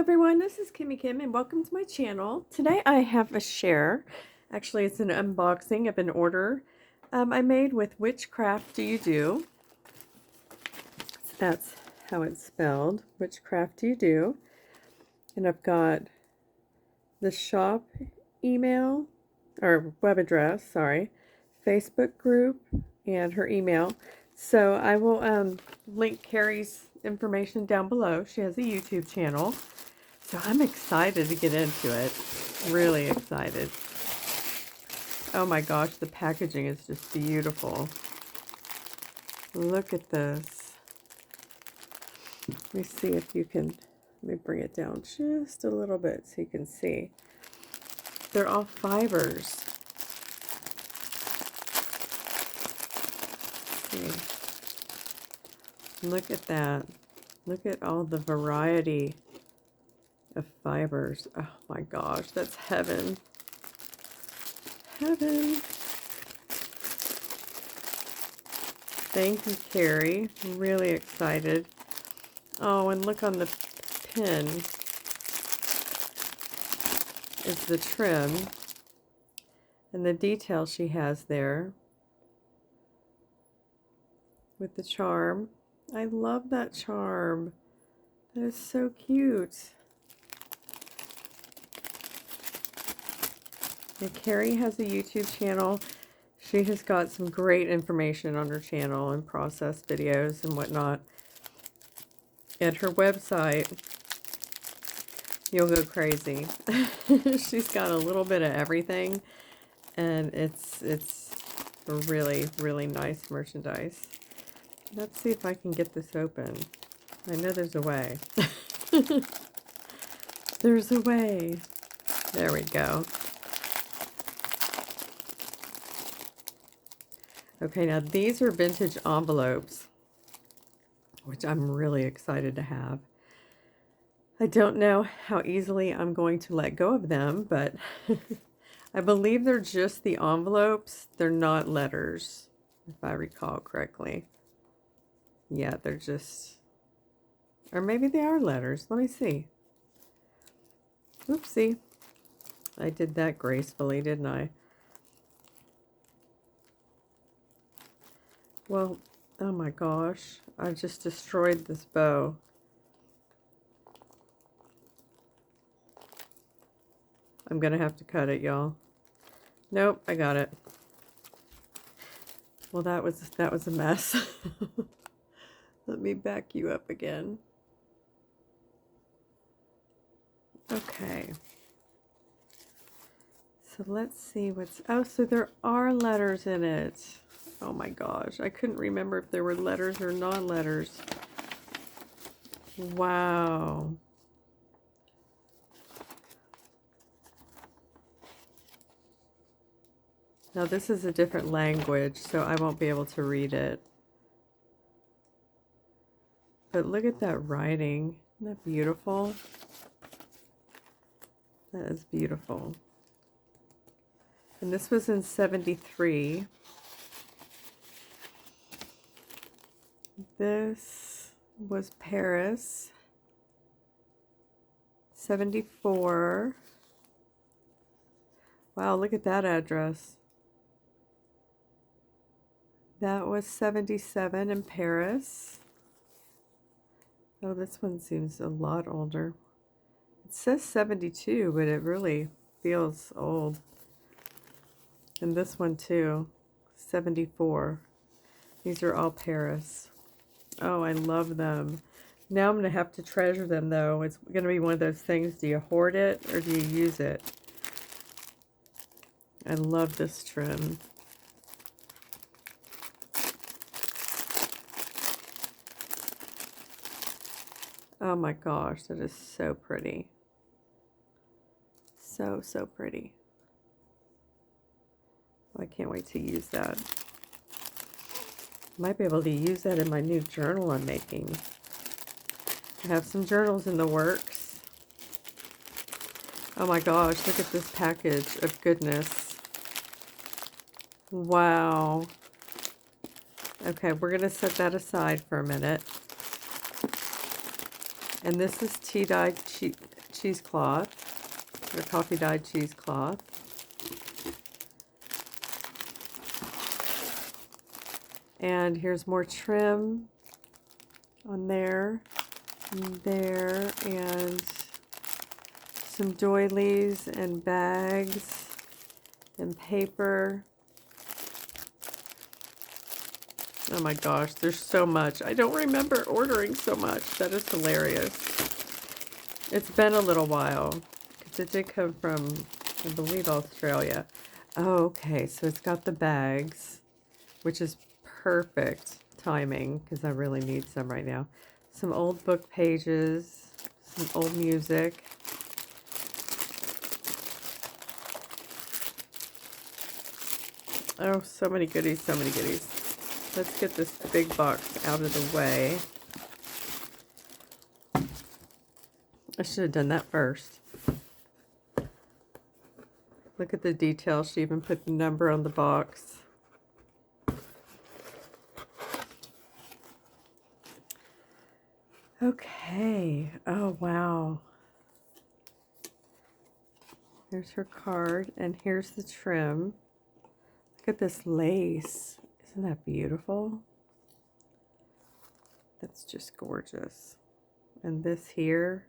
everyone, this is Kimmy Kim and welcome to my channel. Today I have a share. Actually, it's an unboxing of an order I made with Which Craft Do You Do? So that's how it's spelled. Which Craft Do You Do? And I've got the shop email, or web address, sorry, Facebook group, and her email. So I will link Kerry's information down below. She has a YouTube channel. So I'm excited to get into it. Really excited. Oh my gosh, the packaging is just beautiful. Look at this. Let me see if you can, let me bring it down just a little bit so you can see. They're all fibers. See. Look at that. Look at all the variety of fibers. Oh my gosh, that's heaven. Heaven. Thank you, Kerry. I'm really excited. Oh, and look on the pin. Is the trim and the detail she has there with the charm. I love that charm. That is so cute. And Kerry has a YouTube channel. She has got some great information on her channel and process videos and whatnot. At her website, you'll go crazy. She's got a little bit of everything, and it's really, really nice merchandise. Let's see if I can get this open. I know there's a way. There's a way. There we go. Okay, now these are vintage envelopes, which I'm really excited to have. I don't know how easily I'm going to let go of them, but I believe they're just the envelopes. They're not letters, if I recall correctly. Yeah, they're just, or maybe they are letters. Let me see. Oopsie. I did that gracefully, didn't I? Well, oh my gosh, I just destroyed this bow. I'm gonna have to cut it, y'all. Nope, I got it. Well, that was a mess. Let me back you up again. Okay. So let's see what's, oh, so there are letters in it. Oh my gosh, I couldn't remember if there were letters or non-letters. Wow. Now this is a different language, so I won't be able to read it. But look at that writing. Isn't that beautiful? That is beautiful. And this was in 73. This was Paris, 74. Wow, look at that address. That was 77 in Paris. Oh, this one seems a lot older. It says 72, but it really feels old. And this one too, 74. These are all Paris. Oh, I love them. Now I'm going to have to treasure them, though. It's going to be one of those things, do you hoard it or do you use it? I love this trim. Oh my gosh, that is so pretty. So, so pretty. Well, I can't wait to use that. Might be able to use that in my new journal I'm making. I have some journals in the works. Oh my gosh, look at this package of goodness. Wow. Okay, we're going to set that aside for a minute. And this is tea-dyed cheesecloth, or coffee dyed cheesecloth. And here's more trim on there, and some doilies and bags and paper. Oh my gosh, there's so much. I don't remember ordering so much. That is hilarious. It's been a little while, because it did come from, I believe, Australia. Oh, okay, so it's got the bags, which is perfect timing, because I really need some right now. Some old book pages, some old music. Oh, so many goodies, so many goodies. Let's get this big box out of the way. I should have done that first. Look at the detail. She even put the number on the box. Okay. Oh, wow. Here's her card, and here's the trim. Look at this lace. Isn't that beautiful? That's just gorgeous. And this here.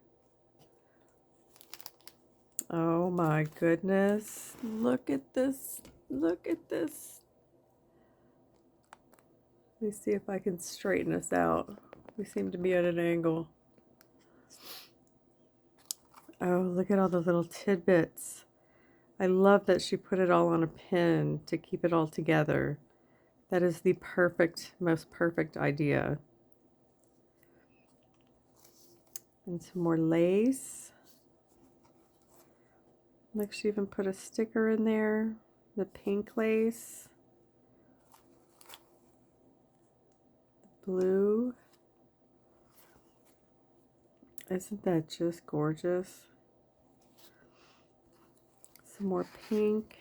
Oh my goodness. Look at this. Look at this. Let me see if I can straighten us out. We seem to be at an angle. Oh, look at all the little tidbits. I love that she put it all on a pin to keep it all together. That is the perfect, most perfect idea. And some more lace. Look, she even put a sticker in there. The pink lace. The blue. Isn't that just gorgeous? Some more pink.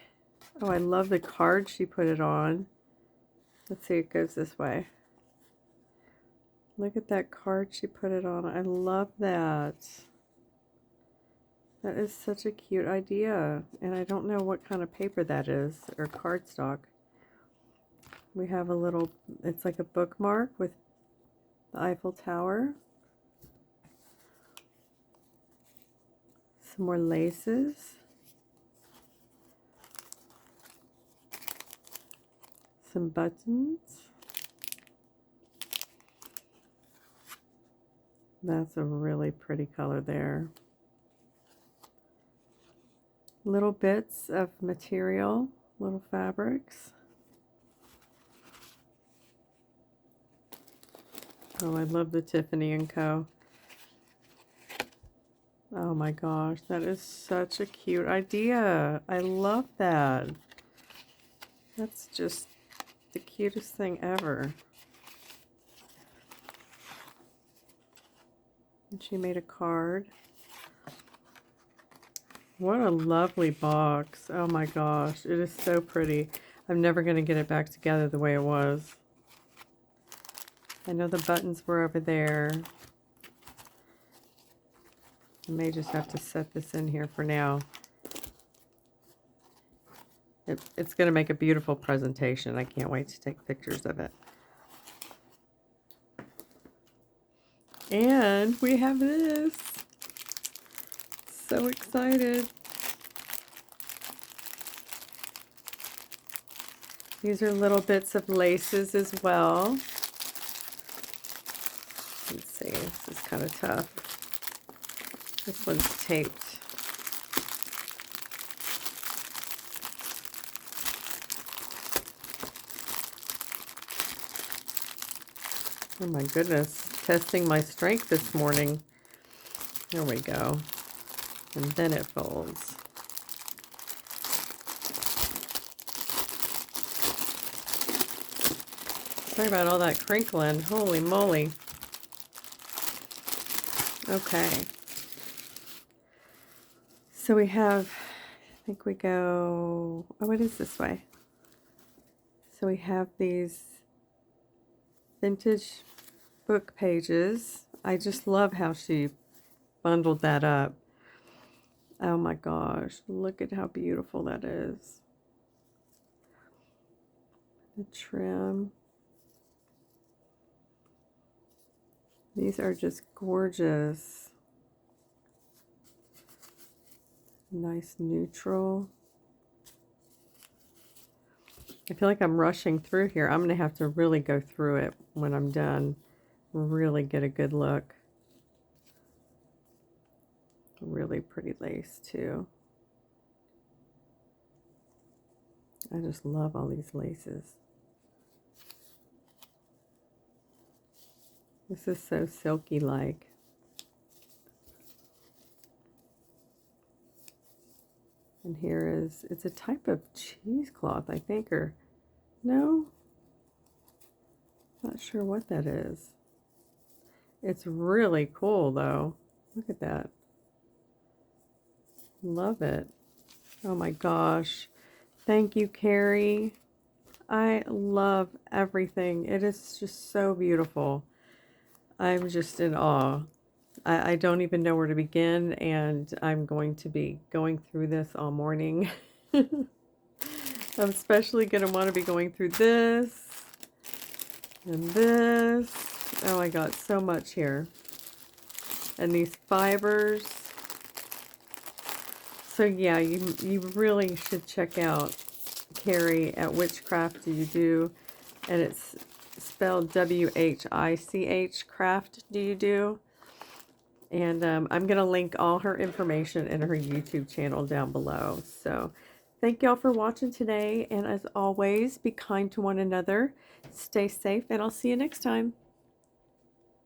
Oh, I love the card she put it on. Let's see, it goes this way. Look at that card she put it on. I love that. That is such a cute idea. And I don't know what kind of paper that is, or cardstock. We have a little, it's like a bookmark with the Eiffel Tower. Some more laces. Some buttons. That's a really pretty color there. Little bits of material, little fabrics. Oh, I love the Tiffany & Co. Oh my gosh, that is such a cute idea. I love that. That's just the cutest thing ever. And she made a card. What a lovely box. Oh my gosh, it is so pretty. I'm never going to get it back together the way it was. I know the buttons were over there. I may just have to set this in here for now. It's going to make a beautiful presentation. I can't wait to take pictures of it. And we have this. So excited. These are little bits of laces as well. Let's see, this is kind of tough. This one's taped. Oh my goodness, testing my strength this morning. There we go. And then it folds. Sorry about all that crinkling. Holy moly. Okay. So we have, I think we go, oh, it is this way. So we have these vintage book pages. I just love how she bundled that up. Oh my gosh, look at how beautiful that is. The trim. These are just gorgeous. Nice neutral. I feel like I'm rushing through here. I'm going to have to really go through it when I'm done. Really get a good look. Really pretty lace too. I just love all these laces. This is so silky like. And here is, it's a type of cheesecloth, I think, or no? Not sure what that is. It's really cool though. Look at that. Love it. Oh my gosh. Thank you, Kerry. I love everything. It is just so beautiful. I'm just in awe. I don't even know where to begin, and I'm going to be going through this all morning. I'm especially going to want to be going through this and this. Oh, I got so much here. And these fibers. So yeah, you really should check out Kerry at Which Craft Do You Do, and it's spelled W-H-I-C-H, craft do you do. And I'm going to link all her information in her YouTube channel down below. So thank y'all for watching today, and as always, be kind to one another, stay safe, and I'll see you next time.